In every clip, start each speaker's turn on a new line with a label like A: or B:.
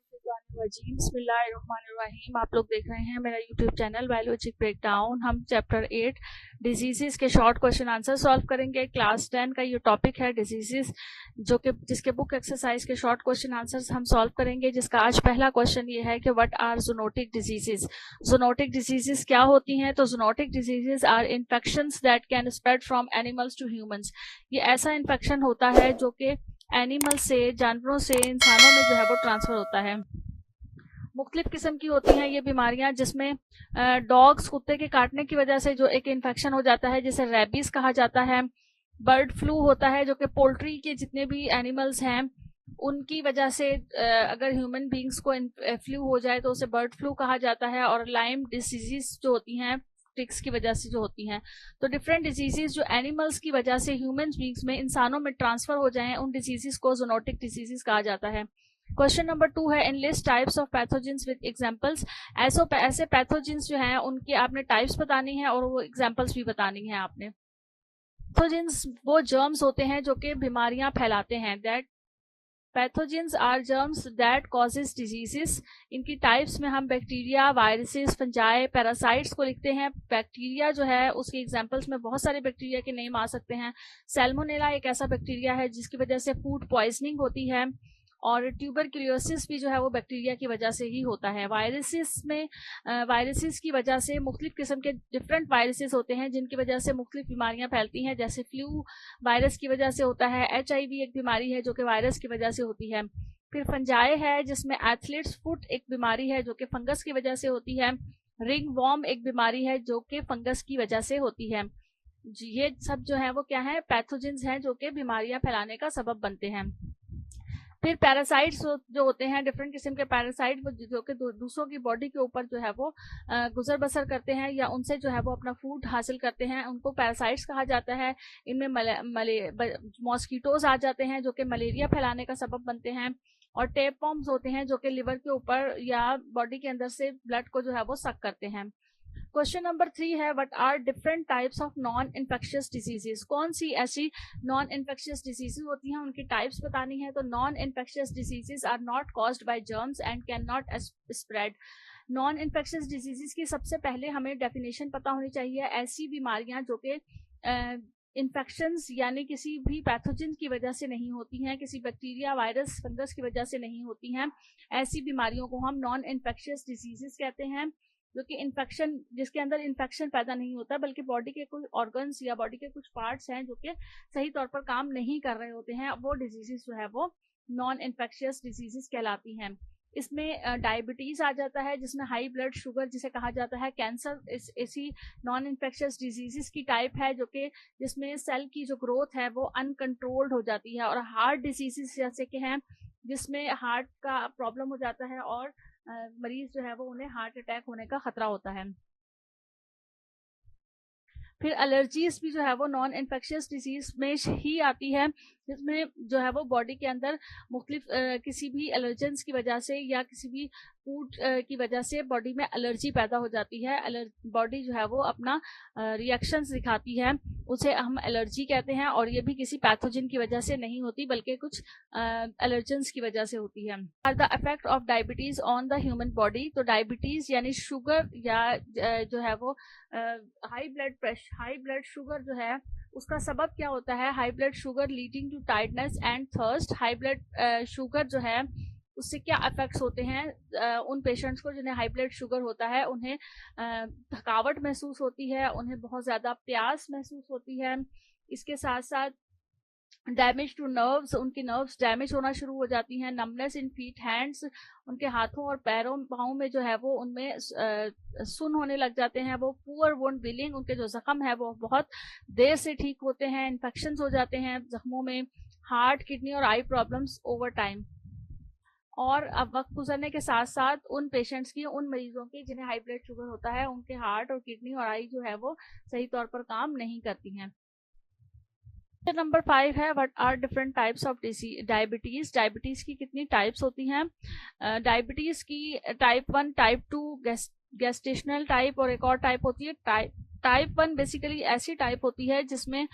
A: बिस्मिल्लाहिर्रहमानिर्रहीम। आप लोग देख रहे हैं मेरा यूट्यूब चैनल बायोलॉजिक ब्रेकडाउन। हम चैप्टर 8 डिजीजेस के शॉर्ट क्वेश्चन आंसर सॉल्व करेंगे। क्लास 10 का ये टॉपिक है डिजीजेस, जो कि जिसके बुक एक्सरसाइज के शॉर्ट क्वेश्चन आंसर्स हम सॉल्व करेंगे। जिसका आज पहला क्वेश्चन ये है कि what are zoonotic diseases. Zoonotic diseases क्या होती हैं? तो zoonotic diseases are infections that can spread from animals to humans. ये ऐसा इन्फेक्शन होता है जो कि एनिमल से, जानवरों से इंसानों में जो है वो ट्रांसफर होता है। मुख्तलिफ किस्म की होती हैं ये बीमारियां, जिसमें डॉग्स, कुत्ते के काटने की वजह से जो एक इन्फेक्शन हो जाता है जिसे रेबीज कहा जाता है। बर्ड फ्लू होता है जो कि पोल्ट्री के जितने भी एनिमल्स हैं उनकी वजह से अगर ह्यूमन बींग्स को फ्लू हो जाए तो उसे बर्ड फ्लू कहा जाता है। और लाइम डिसीजेस जो होती हैं टिक्स की वजह से जो होती हैं। तो डिफरेंट डिजीजेस जो एनिमल्स की वजह से ह्यूमन बींग्स में, इंसानों में ट्रांसफर हो जाएं, उन डिजीजेस को जूनोटिक डिजीजेस कहा जाता है। क्वेश्चन नंबर 2 है enlist types of pathogens with examples. ऐसे पैथोजेंस जो हैं उनकी आपने टाइप्स बतानी है और वो एग्जांपल्स भी बतानी है आपने। पैथोजेंस वो जर्म्स होते हैं जो कि बीमारियां फैलाते हैं। That pathogens are germs that causes diseases. इनकी टाइप्स में हम बैक्टीरिया, वायरसेस, फंजाई, पैरासाइट्स को लिखते हैं। बैक्टीरिया जो है उसके एग्जांपल्स में बहुत सारे बैक्टीरिया के नेम आ सकते हैं। सैल्मोनेला एक ऐसा बैक्टीरिया है जिसकी वजह से फूड पॉइजनिंग होती है। और ट्यूबरक्यूलोसिस भी जो है वो बैक्टीरिया की वजह से ही होता है। वायरसेस की वजह से मुख्तलिफ किस्म के डिफरेंट वायरसेस होते हैं जिनकी वजह से मुख्तलिफ बीमारियां फैलती हैं। जैसे फ्लू वायरस की वजह से होता है। HIV एक बीमारी है जो कि वायरस की वजह से होती है। फिर फंजाई है जिसमें एथलीट्स फुट एक बीमारी है जो कि फंगस की वजह से होती है। रिंग वॉर्म एक बीमारी है जो कि फंगस की वजह से होती है। ये सब जो है वो क्या है? पैथोजेंस हैं जो कि बीमारियां फैलाने का सबब बनते हैं। फिर पैरासाइट्स जो होते हैं, डिफरेंट किस्म के पैरासाइट जो कि दूसरों की बॉडी के ऊपर जो है वो गुजर बसर करते हैं या उनसे जो है वो अपना फूड हासिल करते हैं, उनको पैरासाइट्स कहा जाता है। इनमें मॉस्किटोज आ जाते हैं जो कि मलेरिया फैलाने का सबब बनते हैं। और टेपवॉर्म्स होते हैं जो कि लिवर के ऊपर या बॉडी के अंदर से ब्लड को जो है वो सक करते हैं। क्वेश्चन नंबर 3 है what are different types of non infectious diseases. कौन सी ऐसी नॉन इन्फेक्शियस डिजीजेस होती हैं, उनकी टाइप्स बतानी है। तो non infectious diseases are not caused by germs and can not spread. Non infectious diseases की सबसे पहले हमें डेफिनेशन पता होनी चाहिए। ऐसी बीमारियां जो कि इन्फेक्शंस यानी किसी भी पैथोजन की वजह से नहीं होती हैं, किसी बैक्टीरिया, वायरस, फंगस की वजह से नहीं होती हैं, ऐसी बीमारियों को हम नॉन इन्फेक्शियस डिजीजेस कहते हैं। जो कि इन्फेक्शन, जिसके अंदर इन्फेक्शन पैदा नहीं होता बल्कि बॉडी के कुछ ऑर्गन्स या बॉडी के कुछ पार्ट्स हैं जो कि सही तौर पर काम नहीं कर रहे होते हैं, वो डिजीजेस जो है वो नॉन इन्फेक्शियस डिजीजेस कहलाती हैं। इसमें डायबिटीज आ जाता है जिसमें हाई ब्लड शुगर जिसे कहा जाता है। कैंसर ऐसी नॉन इन्फेक्शियस डिजीजेस की टाइप है जो कि जिसमें सेल की जो ग्रोथ है वो अनकंट्रोल्ड हो जाती है। और हार्ट डिजीजेस जैसे कि हैं जिसमें हार्ट का प्रॉब्लम हो जाता है और मरीज जो है वो उन्हें हार्ट अटैक होने का खतरा होता है। फिर एलर्जीज भी जो है वो नॉन इन्फेक्शियस डिजीज में ही आती है, जिसमें जो है वो बॉडी के अंदर मुख्तलिफ किसी भी एलर्जेंस की वजह से या किसी भी फूड की वजह से बॉडी में एलर्जी पैदा हो जाती है। बॉडी जो है वो अपना रिएक्शंस दिखाती है, उसे हम एलर्जी कहते हैं। और ये भी किसी पैथोजन की वजह से नहीं होती बल्कि कुछ एलर्जेंस की वजह से होती है। Are the effect of diabetes on the human body. तो डायबिटीज यानी शुगर या जो है वो हाई ब्लड शुगर जो है उसका सबब क्या होता है? High blood sugar leading to tiredness and thirst. High blood sugar जो है उससे क्या इफेक्ट्स होते हैं? उन पेशेंट्स को जिन्हें हाई ब्लड शुगर होता है उन्हें थकावट महसूस होती है, उन्हें बहुत ज़्यादा प्यास महसूस होती है। इसके साथ साथ डैमेज टू नर्व्स, उनकी नर्व्स डैमेज होना शुरू हो जाती हैं। नमनेस इन फीट हैंड्स, उनके हाथों और पैरों पाँव में जो है वो उनमें सुन होने लग जाते हैं। वो पुअर वुंड हीलिंग, उनके जो जख्म है वो बहुत देर से ठीक होते हैं। इन्फेक्शंस हो जाते हैं जख्मों में। हार्ट, किडनी और आई प्रॉब्लम्स ओवर टाइम। और अब वक्त गुजरने के साथ साथ उन पेशेंट्स की, उन मरीजों की जिन्हें हाई ब्लड शुगर होता है, उनके हार्ट और किडनी और आई जो है वो सही तौर पर काम नहीं करती हैं। नंबर 5 है what are different types of diabetes. Diabetes की कितनी टाइप्स होती हैं? डायबिटीज की टाइप 1, टाइप 2, गेस्टेशनल टाइप और एक और टाइप होती है टाइप 1। बेसिकली ऐसी टाइप होती है जिसमें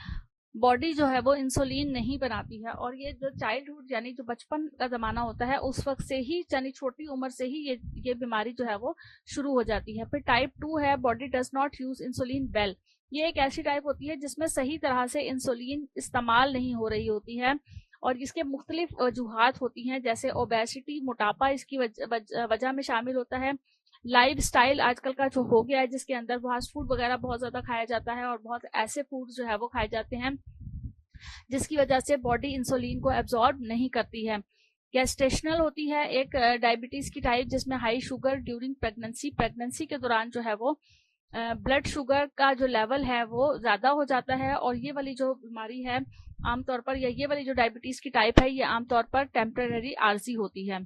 A: बॉडी जो है वो इंसुलिन नहीं बनाती है, और ये जो चाइल्डहुड यानी जो बचपन का ज़माना होता है उस वक्त से ही, यानी छोटी उम्र से ही ये बीमारी जो है वो शुरू हो जाती है। फिर टाइप 2 है body does not use insulin well. ये एक ऐसी टाइप होती है जिसमें सही तरह से इंसुलिन इस्तेमाल नहीं हो रही होती है, और इसके मुख्तलिफ वजूहात होती हैं, जैसे ओबेसिटी, मोटापा इसकी वजह में शामिल होता है। लाइफ स्टाइल आजकल का जो हो गया है, जिसके अंदर फास्ट फूड वगैरह बहुत ज़्यादा खाया जाता है, और बहुत ऐसे फूड जो है वो खाए जाते हैं जिसकी वजह से बॉडी इंसुलिन को एब्जॉर्ब नहीं करती है। गैस्ट्रेशनल होती है एक डायबिटीज़ की टाइप, जिसमें हाई शुगर ड्यूरिंग प्रेगनेंसी के दौरान जो है वो ब्लड शुगर का जो लेवल है वो ज़्यादा हो जाता है, और ये वाली जो बीमारी है आमतौर पर, या ये वाली जो डायबिटीज़ की टाइप है, ये आमतौर पर टेम्परेरी आर्जी होती है।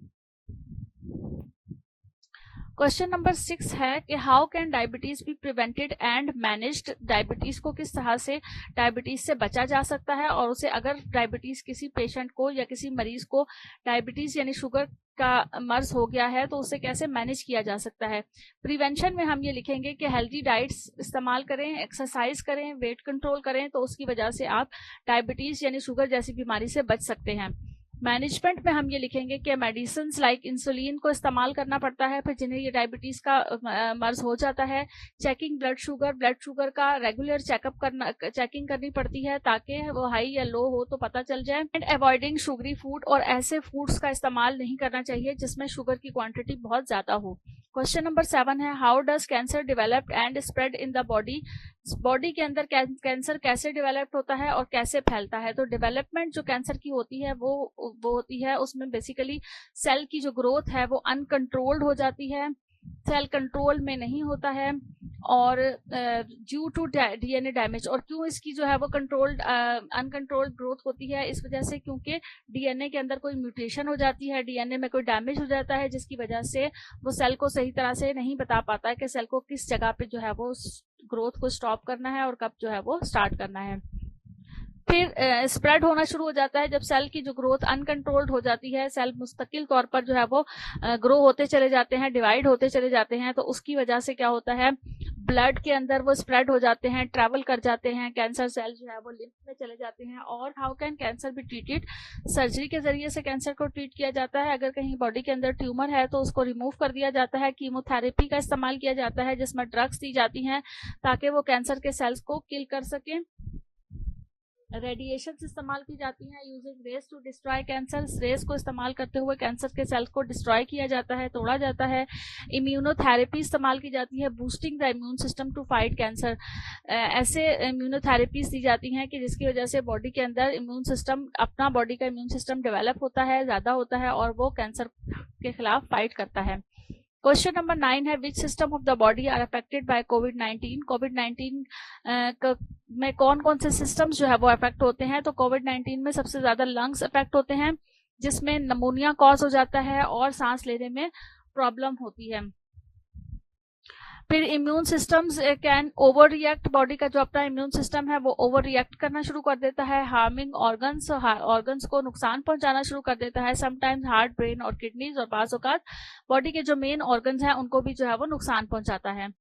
A: क्वेश्चन नंबर 6 है कि how can diabetes be prevented and managed. Diabetes को किस तरह से डायबिटीज से बचा जा सकता है, और उसे अगर डायबिटीज किसी पेशेंट को या किसी मरीज को डायबिटीज यानी शुगर का मर्ज हो गया है तो उसे कैसे मैनेज किया जा सकता है। प्रिवेंशन में हम ये लिखेंगे कि हेल्दी डाइट्स इस्तेमाल करें, एक्सरसाइज करें, वेट कंट्रोल करें, तो उसकी वजह से आप डायबिटीज यानी शुगर जैसी बीमारी से बच सकते हैं। मैनेजमेंट में हम ये लिखेंगे कि मेडिसिन लाइक इंसुलिन को इस्तेमाल करना पड़ता है फिर जिन्हें ये डायबिटीज़ का मर्ज हो जाता है। चेकिंग ब्लड शुगर का रेगुलर चेकिंग करनी पड़ती है ताकि वो हाई या लो हो तो पता चल जाए। एंड अवॉइडिंग शुगरी फूड, और ऐसे फूड्स का इस्तेमाल नहीं करना चाहिए जिसमें शुगर की क्वांटिटी बहुत ज़्यादा हो। क्वेश्चन नंबर 7 है how does cancer develop and spread in the body. Body के अंदर कैंसर कैसे डेवलप होता है और कैसे फैलता है। तो डेवलपमेंट जो कैंसर की होती है वो होती है, उसमें बेसिकली सेल की जो ग्रोथ है वो अनकंट्रोल्ड हो जाती है, सेल कंट्रोल में नहीं होता है, और ड्यू टू डीएनए डैमेज। और क्यों इसकी जो है वो अनकंट्रोल्ड ग्रोथ होती है, इस वजह से क्योंकि डीएनए के अंदर कोई म्यूटेशन हो जाती है, डीएनए में कोई डैमेज हो जाता है, जिसकी वजह से वो सेल को सही तरह से नहीं बता पाता है कि सेल को किस जगह पे जो है वो ग्रोथ को स्टॉप करना है और कब जो है वो स्टार्ट करना है। फिर स्प्रेड होना शुरू हो जाता है जब सेल की जो ग्रोथ अनकंट्रोल्ड हो जाती है, सेल मुस्तकिल तौर पर जो है वो ग्रो होते चले जाते हैं, डिवाइड होते चले जाते हैं, तो उसकी वजह से क्या होता है ब्लड के अंदर वो स्प्रेड हो जाते हैं, ट्रैवल कर जाते हैं, कैंसर सेल जो है वो लिम्फ में चले जाते हैं। और how can cancer be treated. Surgery के जरिए से कैंसर को ट्रीट किया जाता है। अगर कहीं बॉडी के अंदर ट्यूमर है तो उसको रिमूव कर दिया जाता है। कीमोथेरेपी का इस्तेमाल किया जाता है जिसमें ड्रग्स दी जाती हैं ताकि वो कैंसर के सेल्स को किल कर सकें। रेडिएशन इस्तेमाल की जाती हैं using rays to destroy cancer. Rays को इस्तेमाल करते हुए कैंसर के सेल्स को डिस्ट्रॉय किया जाता है, तोड़ा जाता है। इम्यूनोथेरेपी इस्तेमाल की जाती है boosting the immune system to fight cancer. ऐसे इम्यूनोथेरेपीज दी जाती हैं कि जिसकी वजह से बॉडी के अंदर इम्यून सिस्टम, अपना बॉडी का इम्यून सिस्टम डेवलप होता है, ज़्यादा होता है, और वो कैंसर के खिलाफ फाइट करता है। क्वेश्चन नंबर 9 है which system of the body are affected by कोविड-19। कोविड-19 में कौन कौन से सिस्टम्स जो है वो अफेक्ट होते हैं। तो कोविड-19 में सबसे ज्यादा लंग्स अफेक्ट होते हैं जिसमें नमोनिया कॉज हो जाता है और सांस लेने में प्रॉब्लम होती है। फिर immune systems can over react. Body का जो अपना इम्यून सिस्टम है वो ओवर रिएक्ट करना शुरू कर देता है, हार्मिंग ऑर्गन्स को नुकसान पहुंचाना शुरू कर देता है, समटाइम्स हार्ट, ब्रेन और किडनीज, और बाज़ औक़ात बॉडी के जो मेन ऑर्गन्स हैं उनको भी जो है वो नुकसान पहुंचाता है।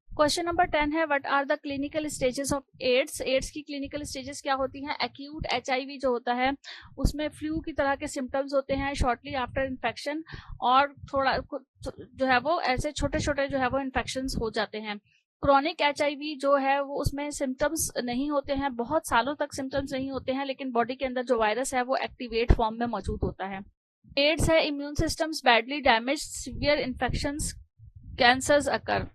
A: क्वेश्चन नंबर 10 है what are the clinical stages of AIDS. AIDS की क्लिनिकल स्टेजेस क्या होती हैं। एक्यूट HIV जो होता है उसमें फ्लू की तरह के सिम्टम्स होते हैं शॉर्टली आफ्टर इन्फेक्शन, और थोड़ा जो है वो ऐसे छोटे छोटे जो है वो इन्फेक्शंस हो जाते हैं। क्रॉनिक HIV जो है वो उसमें सिम्टम्स नहीं होते हैं, बहुत सालों तक सिम्टम्स नहीं होते हैं, लेकिन बॉडी के अंदर जो वायरस है वो एक्टिवेट फॉर्म में मौजूद होता है। एड्स है immune systems badly damage, severe infections, cancers occur.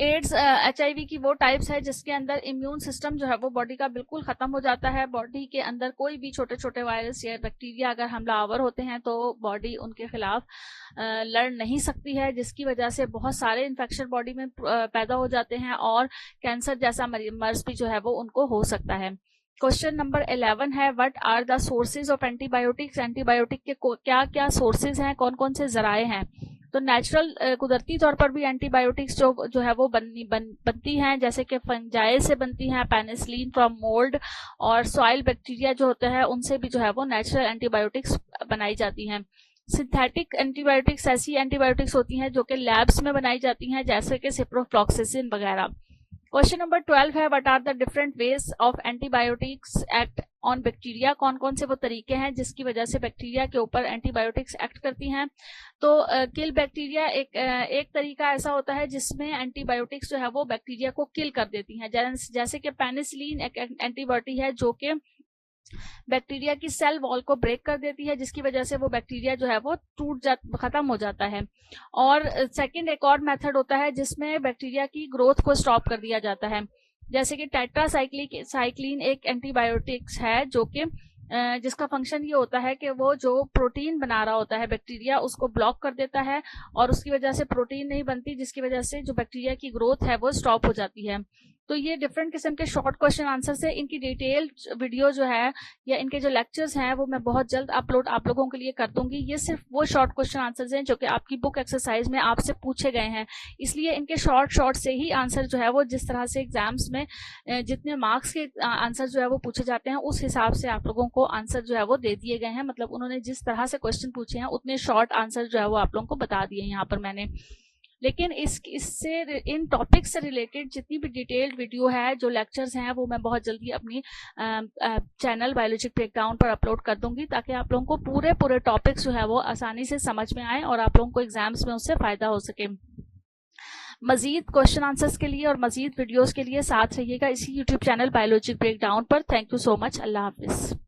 A: AIDS HIV की वो टाइप्स है जिसके अंदर इम्यून सिस्टम जो है वो बॉडी का बिल्कुल ख़त्म हो जाता है। बॉडी के अंदर कोई भी छोटे छोटे वायरस या बैक्टीरिया अगर हमलावर होते हैं तो बॉडी उनके खिलाफ लड़ नहीं सकती है, जिसकी वजह से बहुत सारे इन्फेक्शन बॉडी में पैदा हो जाते हैं और कैंसर जैसा मर्ज भी जो है वो उनको हो सकता है। क्वेश्चन नंबर 11 है what are the sources of antibiotics. Antibiotic के क्या क्या सोर्सेज हैं, कौन कौन से जराए हैं। तो नेचुरल कुदरती तौर पर भी एंटीबायोटिक्स जो है वो बनती हैं, जैसे कि फंजाई से बनती हैं, पेनिसिलिन फ्रॉम मोल्ड, और सॉइल बैक्टीरिया जो होते हैं उनसे भी जो है वो नेचुरल एंटीबायोटिक्स बनाई जाती हैं। सिंथेटिक एंटीबायोटिक्स ऐसी एंटीबायोटिक्स होती हैं जो कि लैब्स में बनाई जाती हैं, जैसे कि सिप्रोफ्लॉक्सासिन वगैरह। क्वेश्चन नंबर 12 है, what are the different ways of antibiotics act on bacteria. कौन कौन से वो तरीके हैं जिसकी वजह से बैक्टीरिया के ऊपर एंटीबायोटिक्स एक्ट करती हैं। तो किल बैक्टीरिया एक तरीका ऐसा होता है जिसमें एंटीबायोटिक्स जो है वो बैक्टीरिया को किल कर देती हैं। जैसे कि पेनिसिलिन एक एंटीबायोटिक है जो कि बैक्टीरिया की सेल वॉल को ब्रेक कर देती है, जिसकी वजह से वो बैक्टीरिया जो है वो खत्म हो जाता है। और सेकंड एक और मेथड होता है जिसमें बैक्टीरिया की ग्रोथ को स्टॉप कर दिया जाता है। जैसे कि टेट्रासाइक्लिन एक एंटीबायोटिक्स है जो कि जिसका फंक्शन ये होता है कि वो जो प्रोटीन बना रहा होता है बैक्टीरिया उसको ब्लॉक कर देता है और उसकी वजह से प्रोटीन नहीं बनती, जिसकी वजह से जो बैक्टीरिया की ग्रोथ है वो स्टॉप हो जाती है। तो ये डिफरेंट किस्म के शॉर्ट क्वेश्चन आंसर से इनकी डिटेल वीडियो जो है या इनके जो लेक्चर्स हैं वो मैं बहुत जल्द अपलोड आप लोगों के लिए कर दूंगी। ये सिर्फ वो शॉर्ट क्वेश्चन आंसर्स हैं जो कि आपकी बुक एक्सरसाइज में आपसे पूछे गए हैं, इसलिए इनके शॉर्ट से ही आंसर जो है वो जिस तरह से एग्जाम्स में जितने मार्क्स के आंसर जो है वो पूछे जाते हैं उस हिसाब से आप लोगों को आंसर जो है वो दे दिए गए हैं। मतलब उन्होंने जिस तरह से क्वेश्चन पूछे हैं उतने शॉर्ट आंसर जो है वो आप लोगों को बता दिए यहाँ पर मैंने। लेकिन इससे इन टॉपिक से रिलेटेड जितनी भी डिटेल्ड वीडियो है जो लेक्चर्स हैं वो मैं बहुत जल्दी अपनी चैनल बायोलॉजिक ब्रेकडाउन पर अपलोड कर दूंगी, ताकि आप लोगों को पूरे टॉपिक्स जो है वो आसानी से समझ में आए और आप लोगों को एग्जाम्स में उससे फायदा हो सके। मजीद क्वेश्चन आंसर्स के लिए और मजीद वीडियोस के लिए साथ रहिएगा इसी यूट्यूब चैनल बायोलॉजिक ब्रेकडाउन पर। Thank you so much. Allah Hafiz.